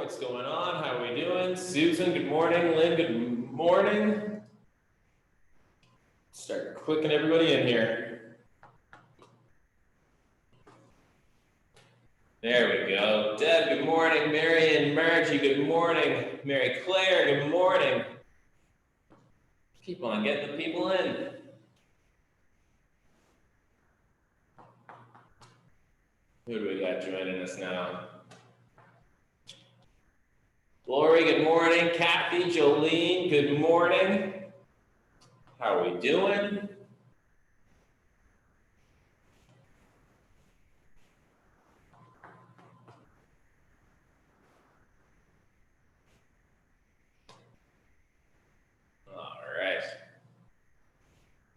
What's going on? How are we doing? Susan, good morning. Lynn, good morning. Start clicking everybody in here. There we go. Deb, good morning. Mary and Margie, good morning. Mary Claire, good morning. Keep on getting the people in. Who do we got joining us now? Lori, good morning. Kathy, Jolene, good morning. How are we doing? All right.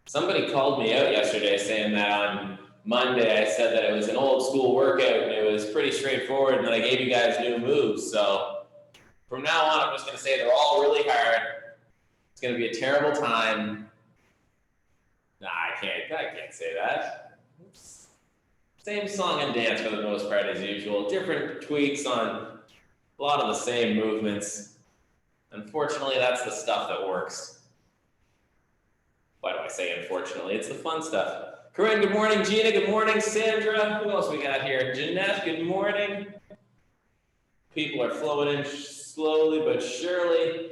Somebody called me out yesterday saying that on Monday I said that it was an old school workout and it was pretty straightforward and that I gave you guys new moves. So from now on, I'm just going to say they're all really hard. It's going to be a terrible time. Nah, I can't say that. Oops. Same song and dance for the most part as usual. Different tweaks on a lot of the same movements. Unfortunately, that's the stuff that works. Why do I say unfortunately? It's the fun stuff. Corinne, good morning. Gina, good morning. Sandra, who else we got here? Jeanette, good morning. People are flowing in slowly but surely.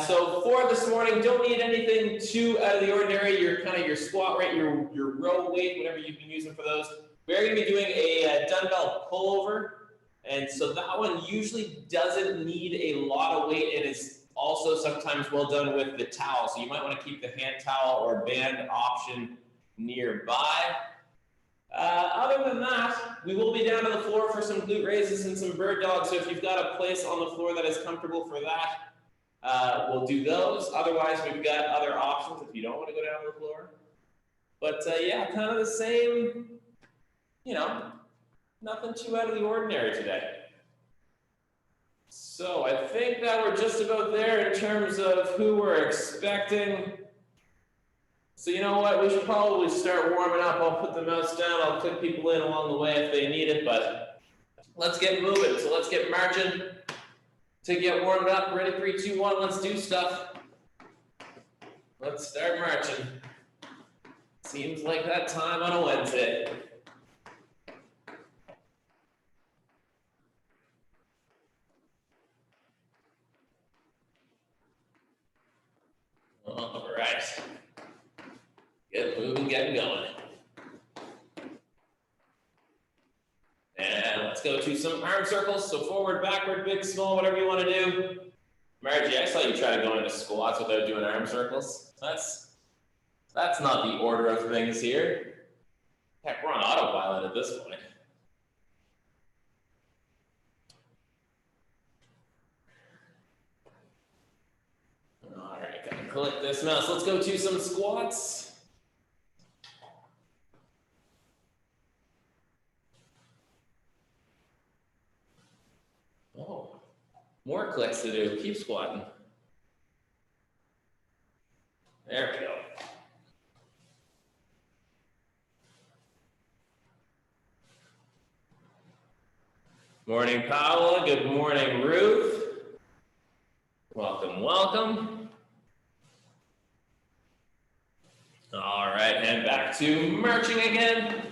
So for this morning, don't need anything too out of the ordinary. Your squat rate, your row weight, whatever you've been using for those. We're going to be doing a dumbbell pullover. And so that one usually doesn't need a lot of weight. It is also sometimes well done with the towel. So you might want to keep the hand towel or band option nearby. Other than that, we will be down to the floor for some glute raises and some bird dogs. So if you've got a place on the floor that is comfortable for that, we'll do those. Otherwise, we've got other options if you don't want to go down to the floor. But yeah, kind of the same, nothing too out of the ordinary today. So I think that we're just about there in terms of who we're expecting. So you know what, we should probably start warming up. I'll put the mouse down, I'll click people in along the way if they need it, but let's get moving. So let's get marching to get warmed up. Ready, 3, 2, 1, let's do stuff. Let's start marching. Seems like that time on a Wednesday. All right. Get moving, get going. And let's go to some arm circles. So forward, backward, big, small, whatever you want to do. Margie, I saw you try to go into squats without doing arm circles. That's not the order of things here. Heck, we're on autopilot at this point. All right, gotta click this mouse. Let's go to some squats. Oh, more clicks to do. Keep squatting. There we go. Morning, Paula. Good morning, Ruth. Welcome, welcome. All right, and back to marching again.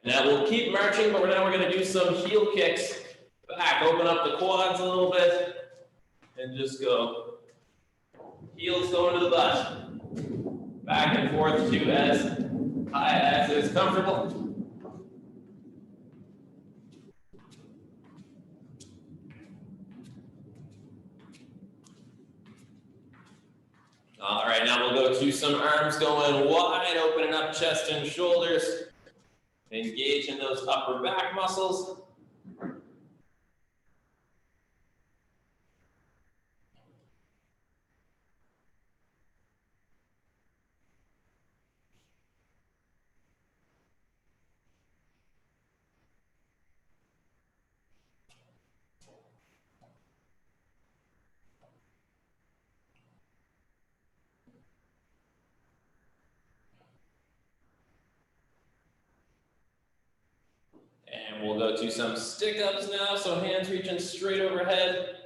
Now we'll keep marching, but now we're going to do some heel kicks back. Open up the quads a little bit and just go. Heels going to the butt. Back and forth to as high as is comfortable. All right, now we'll go to some arms going wide, opening up chest and shoulders. Engage in those upper back muscles. And we'll go to some stick ups now. So hands reaching straight overhead,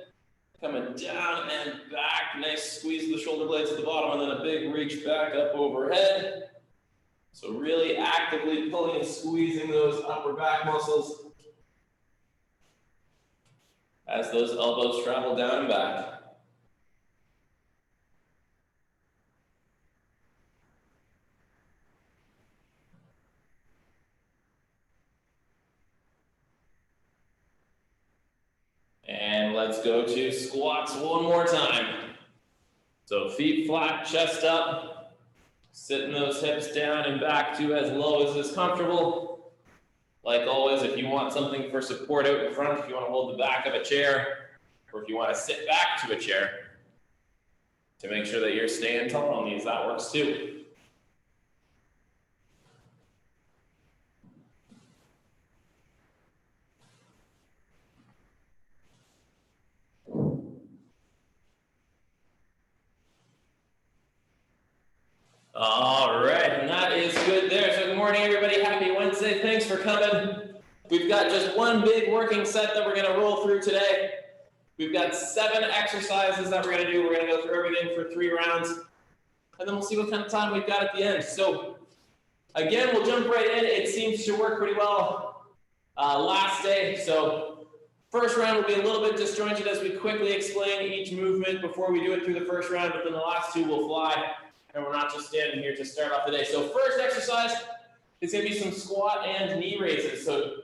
coming down and back. Nice squeeze of the shoulder blades at the bottom, and then a big reach back up overhead. So really actively pulling and squeezing those upper back muscles as those elbows travel down and back. And let's go to squats one more time. So feet flat, chest up, sitting those hips down and back to as low as is comfortable. Like always, if you want something for support out in front, if you want to hold the back of a chair, or if you want to sit back to a chair to make sure that you're staying tall on these, that works too. All right, and that is good there. So good morning, everybody. Happy Wednesday. Thanks for coming. We've got just one big working set that we're going to roll through today. We've got 7 exercises that we're going to do. We're going to go through everything for 3 rounds, and then we'll see what kind of time we've got at the end. So again, we'll jump right in. It seems to work pretty well last day. So first round will be a little bit disjointed as we quickly explain each movement before we do it through the first round, but then the last 2 will fly. And we're not just standing here to start off the day. So first exercise is going to be some squat and knee raises. So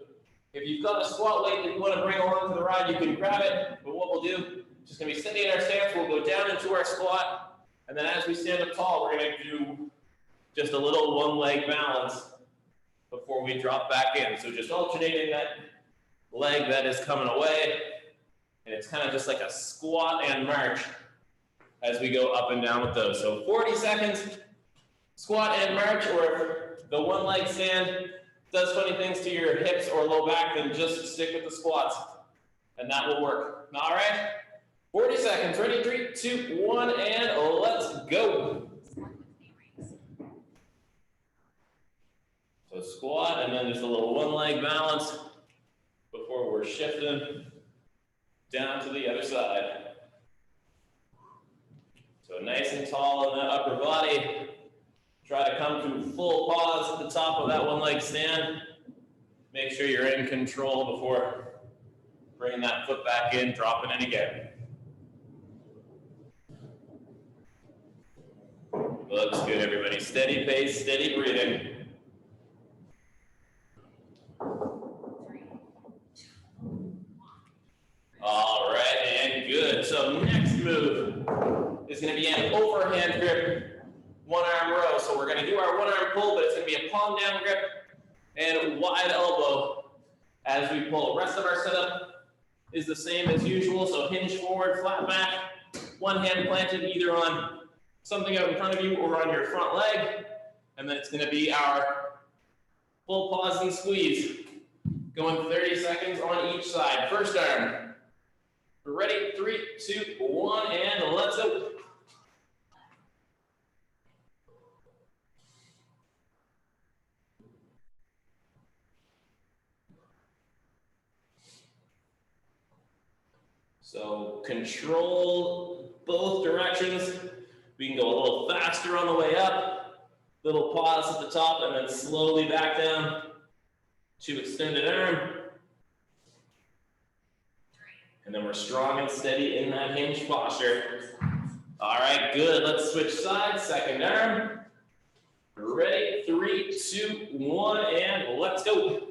if you've got a squat weight that you want to bring along to the ride, you can grab it. But what we'll do, just going to be sitting in our stance. We'll go down into our squat. And then as we stand up tall, we're going to do just a little one leg balance before we drop back in. So just alternating that leg that is coming away. And it's kind of just like a squat and march as we go up and down with those. So 40 seconds, squat and march, or if the one leg stand does funny things to your hips or low back, then just stick with the squats, and that will work. All right, 40 seconds, ready, 3, 2, 1, and let's go. So squat, and then just a little one leg balance before we're shifting down to the other side. So nice and tall in that upper body. Try to come to full pause at the top of that one leg stand. Make sure you're in control before bringing that foot back in, dropping in again. Looks good, everybody. Steady pace, steady breathing. All right, and good. So next move is going to be an overhand grip, 1-arm row. So we're going to do our 1-arm pull, but it's going to be a palm down grip and wide elbow as we pull. The rest of our setup is the same as usual. So hinge forward, flat back, one hand planted either on something out in front of you or on your front leg. And then it's going to be our full pause and squeeze, going 30 seconds on each side. First arm. Ready, 3, 2, 1, and let's go. So control both directions. We can go a little faster on the way up, little pause at the top, and then slowly back down to extended arm. And then we're strong and steady in that hinge posture. All right, good. Let's switch sides. Second arm. Ready, 3, 2, 1, and let's go.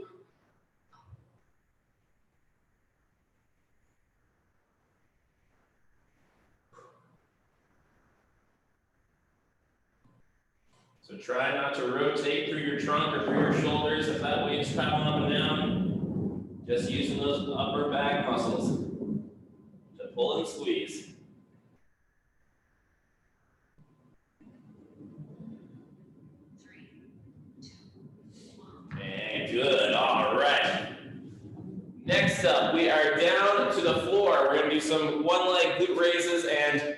So try not to rotate through your trunk or through your shoulders if that weight's traveling up and down. Just using those upper back muscles to pull and squeeze. And good, all right. Next up, we are down to the floor. We're gonna do some one leg glute raises and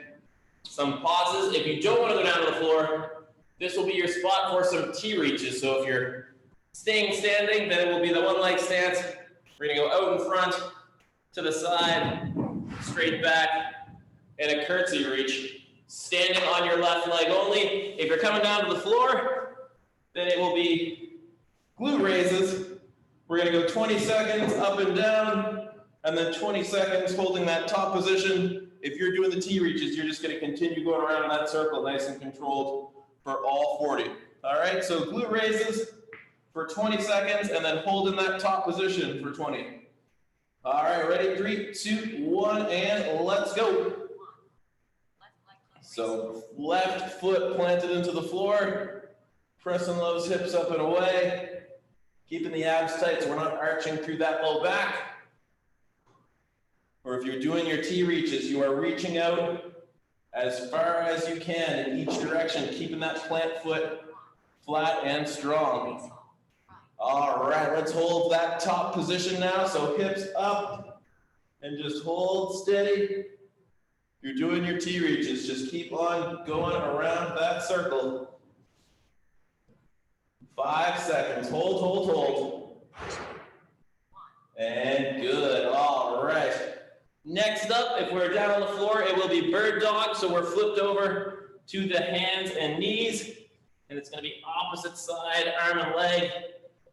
some pauses. If you don't wanna go down to the floor, this will be your spot for some T reaches. So if you're Staying standing, then it will be the one leg stance. We're gonna go out in front, to the side, straight back, and a curtsy reach. Standing on your left leg only. If you're coming down to the floor, then it will be glute raises. We're gonna go 20 seconds up and down, and then 20 seconds holding that top position. If you're doing the T reaches, you're just gonna continue going around in that circle, nice and controlled for all 40. All right, so glute raises for 20 seconds, and then hold in that top position for 20. All right, ready? 3, 2, 1, and let's go. So left foot planted into the floor, pressing those hips up and away, keeping the abs tight so we're not arching through that low back. Or if you're doing your T reaches, you are reaching out as far as you can in each direction, keeping that plant foot flat and strong. All right, let's hold that top position now. So hips up and just hold steady. You're doing your T reaches. Just keep on going around that circle. 5 seconds. Hold, hold, hold. And good. All right. Next up, if we're down on the floor, it will be bird dog. So we're flipped over to the hands and knees. And it's going to be opposite side, arm and leg.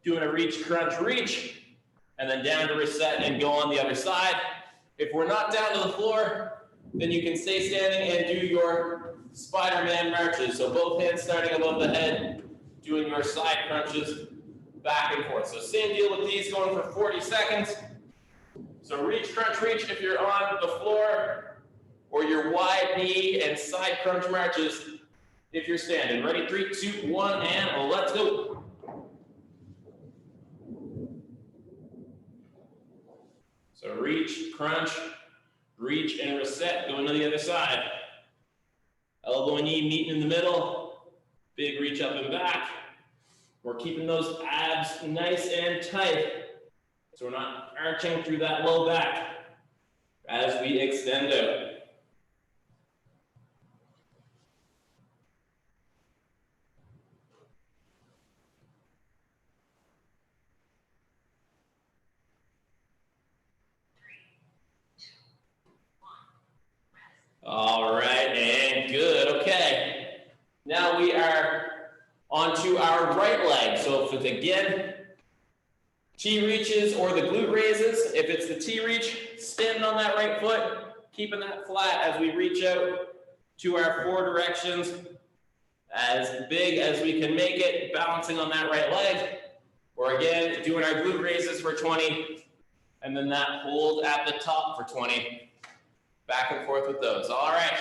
Doing a reach, crunch, reach, and then down to reset and go on the other side. If we're not down to the floor, then you can stay standing and do your Spider-Man marches. So both hands starting above the head, doing your side crunches back and forth. So same deal with these, going for 40 seconds. So reach, crunch, reach if you're on the floor, or your wide knee and side crunch marches if you're standing. Ready? 3, 2, 1, and let's go. So reach, crunch, reach, and reset. Going to the other side. Elbow and knee meeting in the middle. Big reach up and back. We're keeping those abs nice and tight, so we're not arching through that low back as we extend out. All right, and good. Okay. Now we are onto our right leg. So if it's again T reaches or the glute raises, if it's the T reach, standing on that right foot, keeping that flat as we reach out to our 4 directions, as big as we can make it, balancing on that right leg. Or again, doing our glute raises for 20, and then that hold at the top for 20. Back and forth with those. All right.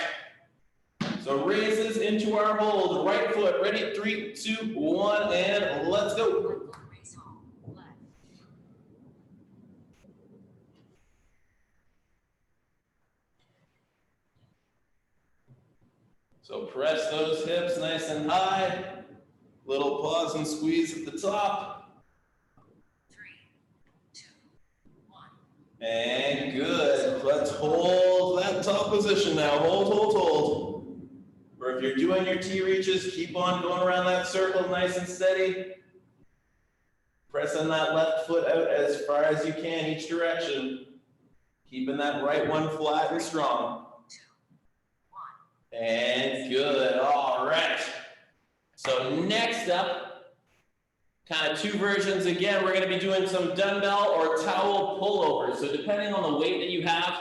So raises into our hold. Right foot. Ready? 3, 2, 1, and let's go. So press those hips nice and high. Little pause and squeeze at the top. 3, 2, 1. And good. Let's hold that top position now. Hold, hold, hold. Or if you're doing your T reaches, keep on going around that circle nice and steady. Pressing that left foot out as far as you can each direction. Keeping that right one flat and strong. 2, 1. And good. All right. So next up, kind of 2 versions again. We're going to be doing some dumbbell or towel pullovers. So depending on the weight that you have,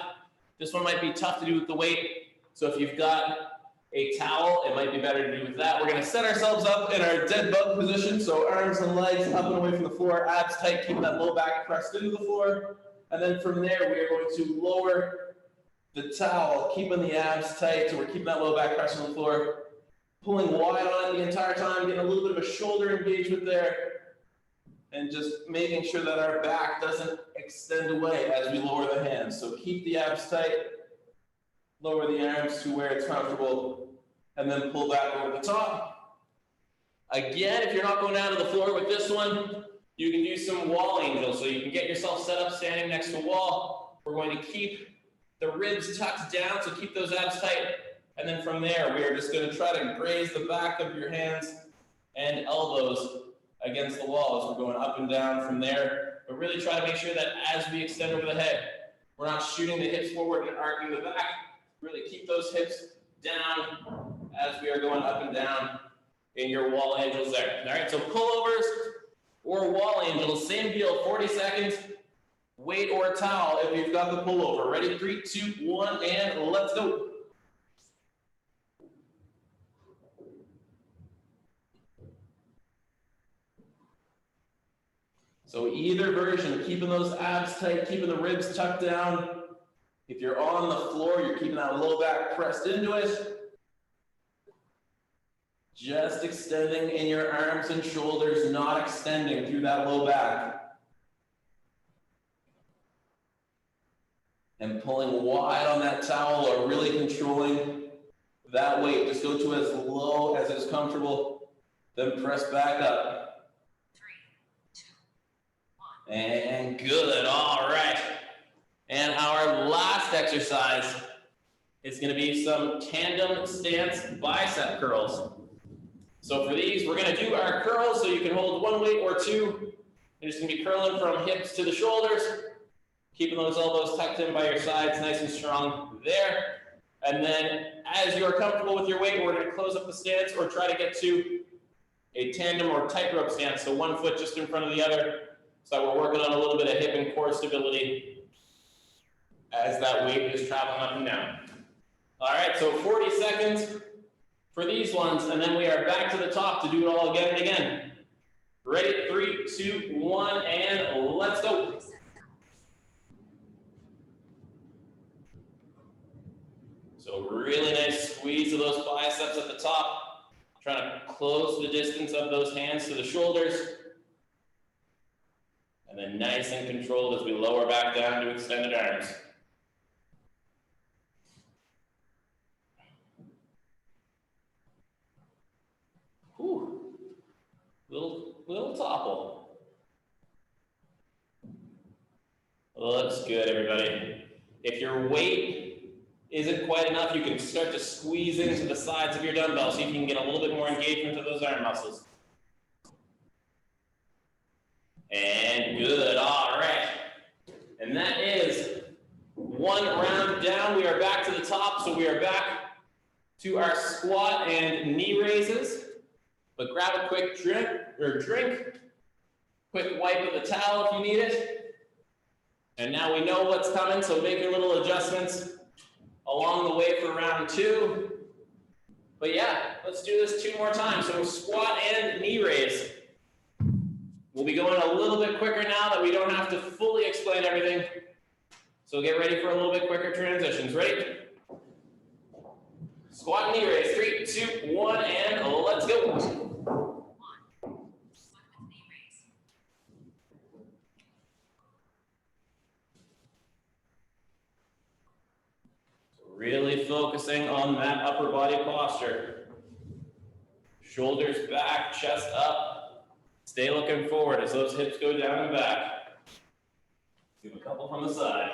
this one might be tough to do with the weight. So if you've got a towel, it might be better to do with that. We're going to set ourselves up in our dead bug position. So arms and legs up and away from the floor, abs tight, keeping that low back pressed into the floor. And then from there, we are going to lower the towel, keeping the abs tight. So we're keeping that low back pressed on the floor. Pulling wide on it the entire time, getting a little bit of a shoulder engagement there, and just making sure that our back doesn't extend away as we lower the hands. So keep the abs tight, lower the arms to where it's comfortable, and then pull back over the top. Again, if you're not going down to the floor with this one, you can do some wall angels. So you can get yourself set up standing next to a wall. We're going to keep the ribs tucked down, so keep those abs tight. And then from there, we are just going to try to graze the back of your hands and elbows against the wall as we're going up and down from there. But really try to make sure that as we extend over the head, we're not shooting the hips forward and arcing the back. Really keep those hips down as we are going up and down in your wall angels there. All right, so pullovers or wall angels, same deal, 40 seconds, weight or towel if you've got the pullover. Ready, 3, 2, 1, and let's go. So either version, keeping those abs tight, keeping the ribs tucked down. If you're on the floor, you're keeping that low back pressed into it. Just extending in your arms and shoulders, not extending through that low back. And pulling wide on that towel or really controlling that weight. Just go to as low as is comfortable, then press back up. 3, 2, 1. And good, all right. And our last exercise is gonna be some tandem stance bicep curls. So for these, we're gonna do our curls so you can hold one weight or two. You're just gonna be curling from hips to the shoulders, keeping those elbows tucked in by your sides, nice and strong there. And then as you're comfortable with your weight, we're gonna close up the stance or try to get to a tandem or tightrope stance. So one foot just in front of the other. So we're working on a little bit of hip and core stability as that weight is traveling up and down. All right, so 40 seconds for these ones, and then we are back to the top to do it all again and again. Ready, 3, 2, 1, and let's go. So really nice squeeze of those biceps at the top. Trying to close the distance of those hands to the shoulders. And then nice and controlled as we lower back down to extended arms. Whew. Little topple. Looks good, everybody. If your weight isn't quite enough, you can start to squeeze into the sides of your dumbbell, see if you can get a little bit more engagement of those arm muscles. And good, all right. And that is one round down. We are back to the top, so we are back to our squat and knee raises. But grab a quick drink, quick wipe of the towel if you need it. And now we know what's coming, so make your little adjustments along the way for round 2. But yeah, let's do this 2 more times. So squat and knee raise. We'll be going a little bit quicker now that we don't have to fully explain everything. So get ready for a little bit quicker transitions. Ready? Squat and knee raise. 3, 2, 1, and let's go. 1. Squat with knee raise. Really focusing on that upper body posture. Shoulders back, chest up. Stay looking forward as those hips go down and back. Do a couple from the side.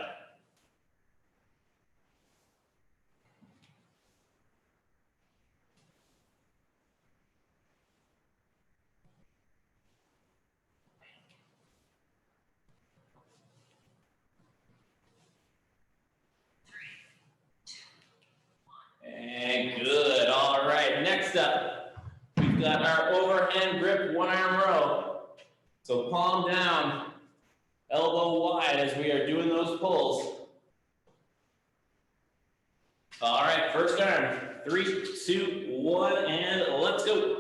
And good, all right. Next up, we've got our overhand grip, one arm row. So palm down, elbow wide as we are doing those pulls. All right, first arm, 3, 2, 1, and let's go.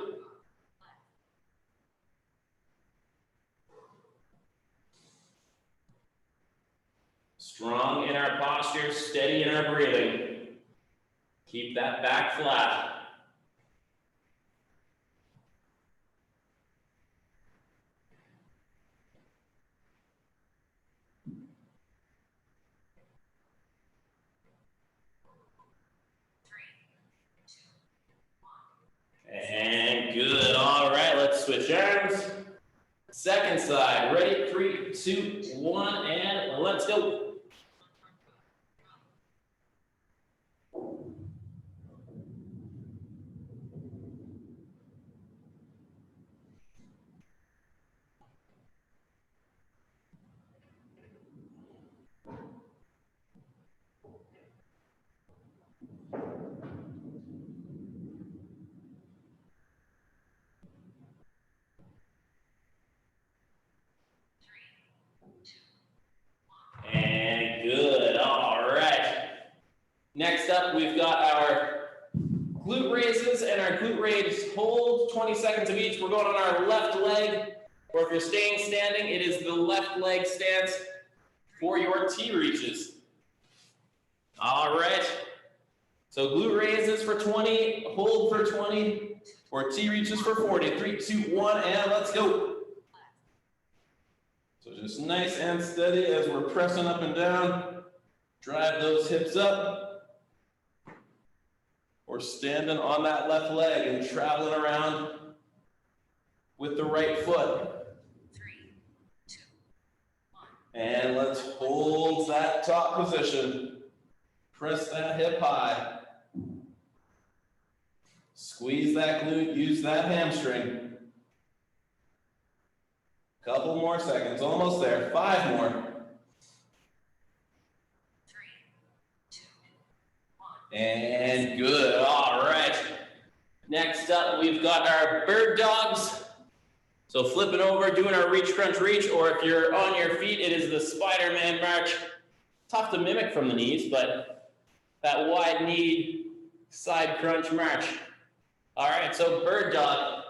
Strong in our posture, steady in our breathing. Keep that back flat. And good, all right, let's switch arms. Second side, ready, 3, 2, 1, and let's go. Next up, we've got our glute raises and our glute raise hold, 20 seconds of each. We're going on our left leg, or if you're staying standing, it is the left leg stance for your T reaches. All right. So glute raises for 20, hold for 20, or T reaches for 40. 3, 2, 1, and let's go. So just nice and steady as we're pressing up and down. Drive those hips up. Or standing on that left leg and traveling around with the right foot. 3, 2, 1. And let's hold that top position. Press that hip high. Squeeze that glute, use that hamstring. Couple more seconds, almost there. 5 more. 3, 2, 1. And good, all right. Next up, we've got our bird dogs. So flipping over, doing our reach, crunch, reach, or if you're on your feet, it is the Spider-Man march. Tough to mimic from the knees, but that wide knee side crunch march. All right, so bird dog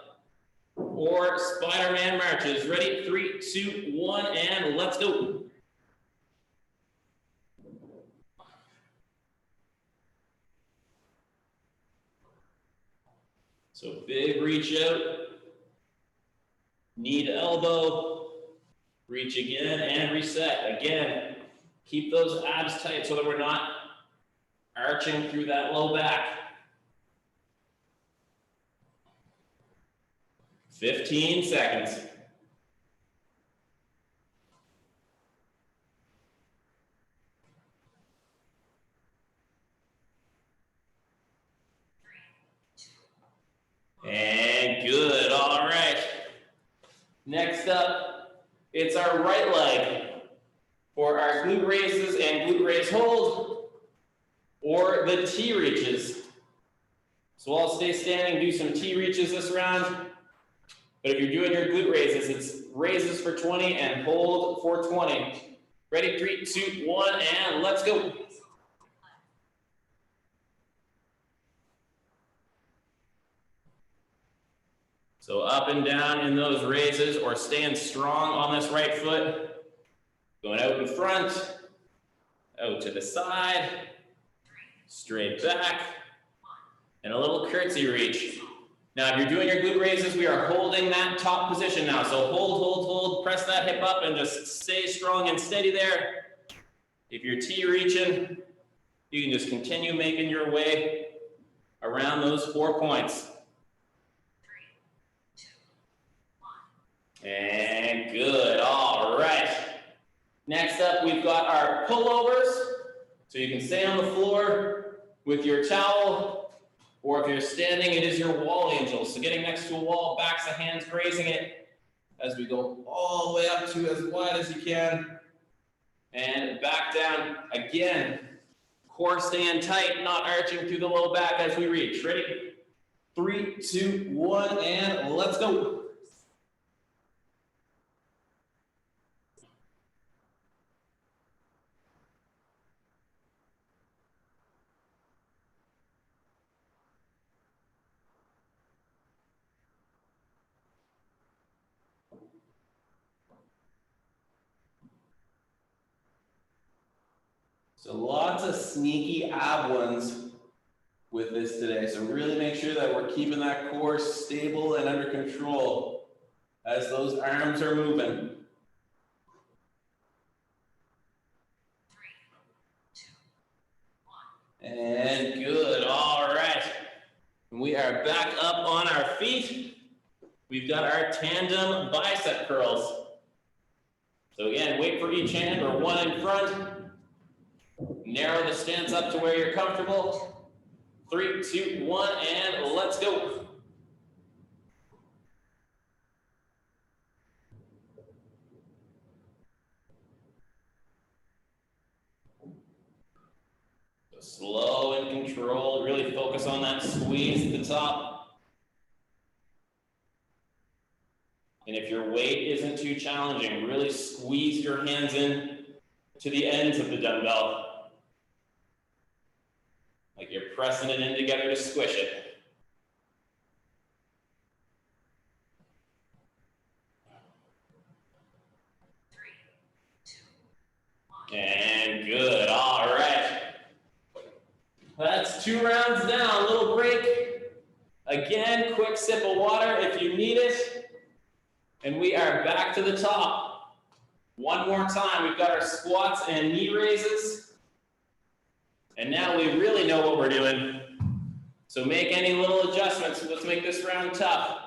or Spider-Man marches. Ready? 3, 2, 1, and let's go. So big reach out, knee to elbow, reach again and reset. Again, keep those abs tight so that we're not arching through that low back. 15 seconds. And good, all right. Next up, it's our right leg for our glute raises and glute raise hold, or the T reaches. So I'll stay standing, do some T reaches this round. But if you're doing your glute raises, it's raises for 20 and hold for 20. Ready, 3, 2, 1, and let's go. So up and down in those raises, or staying strong on this right foot. Going out in front, out to the side, straight back, and a little curtsy reach. Now, if you're doing your glute raises, we are holding that top position now. So hold, hold, hold, press that hip up and just stay strong and steady there. If you're T reaching, you can just continue making your way around those 4 points. 3, 2, 1. And good, all right. Next up, we've got our pullovers. So you can stay on the floor with your towel, or if you're standing, it is your wall angel. So getting next to a wall, backs of hands grazing it as we go all the way up to as wide as you can. And back down again. Core staying tight, not arching through the low back as we reach. Ready? 3, 2, 1, and let's go. So lots of sneaky ab ones with this today. So really make sure that we're keeping that core stable and under control as those arms are moving. 3, 2, 1. And good, all right. We are back up on our feet. We've got our tandem bicep curls. So again, wait for each hand or one in front. Narrow the stance up to where you're comfortable. 3, 2, 1, and let's go. So slow and controlled, really focus on that squeeze at the top. And if your weight isn't too challenging, really squeeze your hands in to the ends of the dumbbell. like you're pressing it in together to squish it. And good, all right. That's 2 rounds down, a little break. Again, quick sip of water if you need it. And we are back to the top. One more time, we've got our squats and knee raises. And now we really know what we're doing. So make any little adjustments. Let's make this round tough.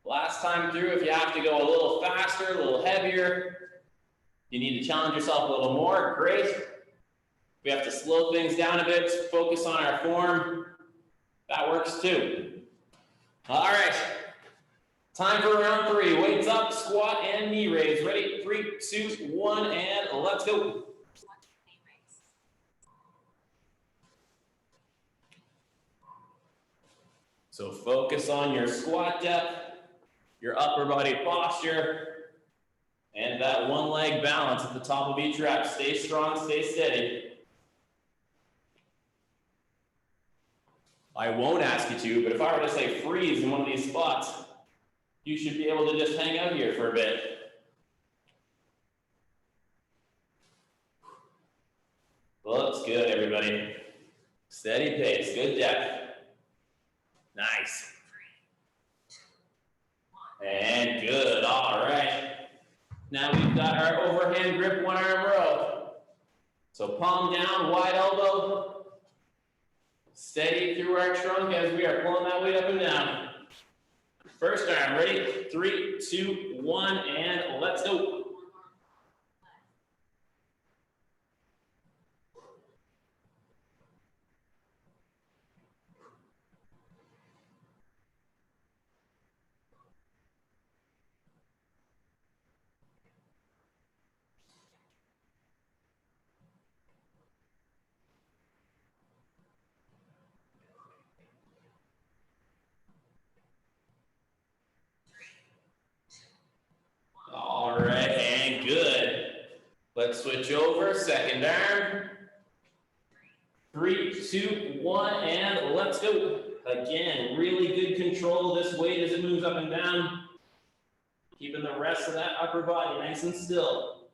Last time through, if you have to go a little faster, a little heavier, you need to challenge yourself a little more, great. If we have to slow things down a bit, focus on our form, that works too. All right, time for round 3. Weights up, squat, and knee raise. Ready? 3, 2, 1, and let's go. So focus on your squat depth, your upper body posture, and that one leg balance at the top of each rep. Stay strong, stay steady. I won't ask you to, but if I were to say freeze in one of these spots, you should be able to just hang out here for a bit. Looks good, everybody. Steady pace, good depth. Nice. And good, all right. Now we've got our overhand grip 1-arm row. So palm down, wide elbow. Steady through our trunk as we are pulling that weight up and down. First arm, ready? 3, 2, 1, and let's go. All right, and good. Let's switch over, second arm. 3, 2, 1, and let's go. Again, really good control of this weight as it moves up and down. Keeping the rest of that upper body nice and still.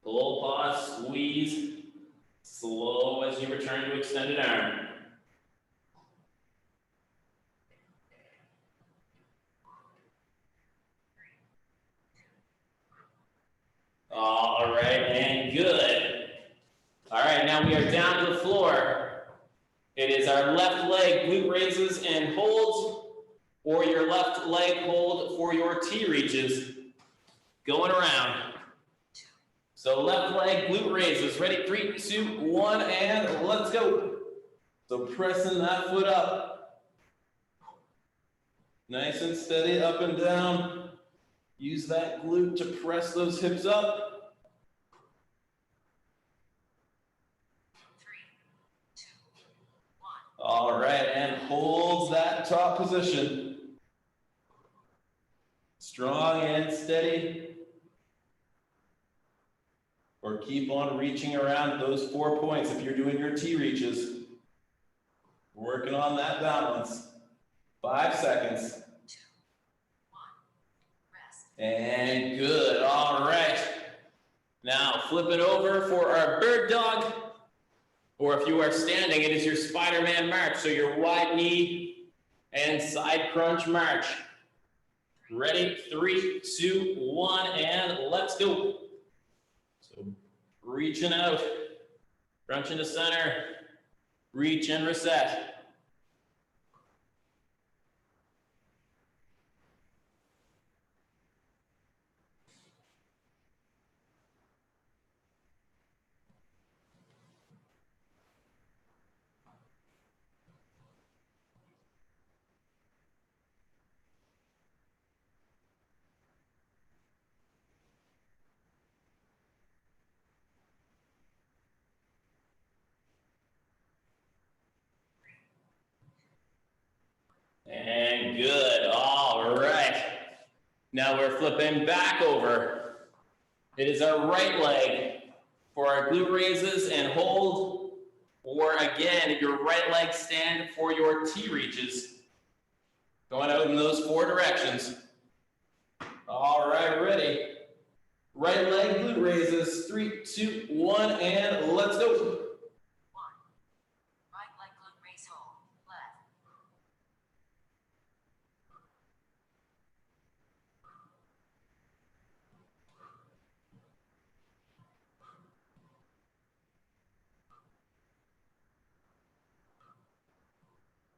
Pull, pause, squeeze. Slow as you return to extended arm. All right, and good. All right, now we are down to the floor. It is our left leg glute raises and holds, or your left leg hold for your T reaches. Going around. So left leg glute raises. Ready? 3, 2, 1, and let's go. So pressing that foot up. Nice and steady, up and down. Use that glute to press those hips up. 3, 2, 1. All right, and hold that top position. Strong and steady. Or keep on reaching around those 4 points if you're doing your T reaches. Working on that balance. 5 seconds. 2, 1. Rest. And good, all right. Now flip it over for our bird dog, or if you are standing, it is your Spider-Man march, so your wide knee and side crunch march. Ready, 3, 2, 1, and let's go. So reaching out, crunch into center, reach and reset. And good, all right. Now we're flipping back over. It is our right leg for our glute raises and hold, or again, your right leg stand for your T reaches. Going out in those 4 directions. All right, ready. Right leg glute raises, 3, 2, 1, and let's go. 1. Right leg glute raise hold. Left.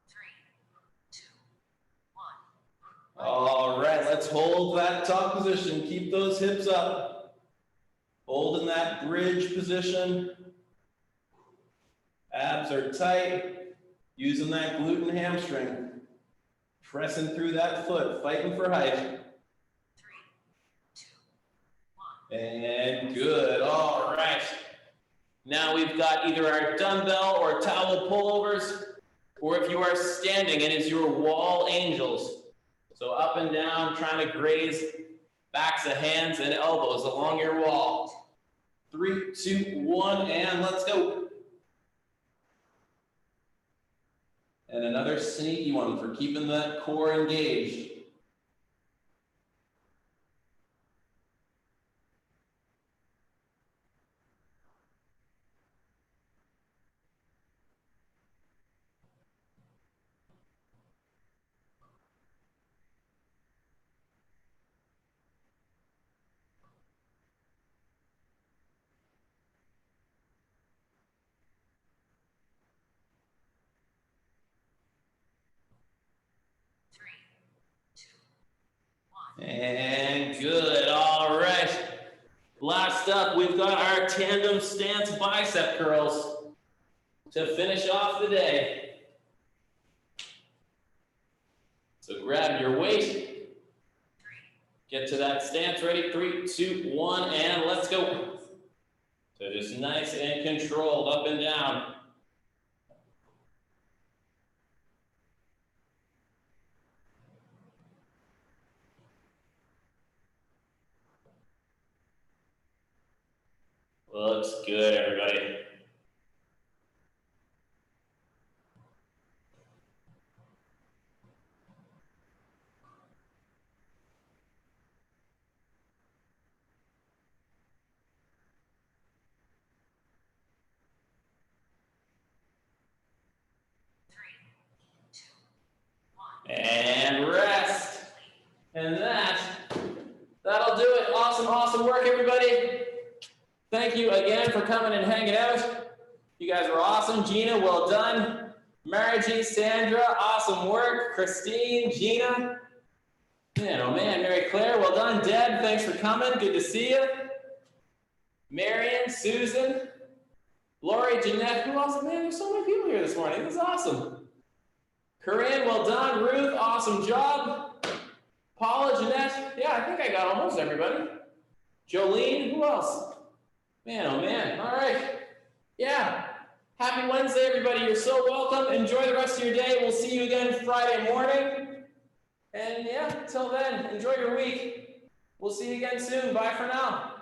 3, 2, 1. All right, let's hold that top position. Keep those hips up. Hold in that bridge position. Abs are tight. Using that glute and hamstring. Pressing through that foot, fighting for height. 3, 2, 1. And good, all right. Now we've got either our dumbbell or towel pullovers, or if you are standing, it is your wall angels. So up and down, trying to graze backs of hands and elbows along your wall. 3, 2, 1, and let's go. And another sneaky one for keeping that core engaged. And good, all right. Last up, we've got our tandem stance bicep curls to finish off the day. So grab your weight, get to that stance, ready, 3, 2, 1, and let's go. So just nice and controlled, up and down. Looks good, everybody. And rest. And that'll do it. Awesome, awesome work, everybody. Thank you again for coming and hanging out. You guys were awesome. Gina, well done. Margie, Sandra, awesome work. Christine, Gina. Man, oh man, Mary Claire, well done. Deb, thanks for coming. Good to see you. Marion, Susan, Lori, Jeanette, who else? Man, there's so many people here this morning. This is awesome. Corinne, well done. Ruth, awesome job. Paula, Jeanette, yeah, I think I got almost everybody. Jolene, who else? Man, oh man, all right. Yeah, happy Wednesday, everybody. You're so welcome. Enjoy the rest of your day. We'll see you again Friday morning. And yeah, until then, enjoy your week. We'll see you again soon. Bye for now.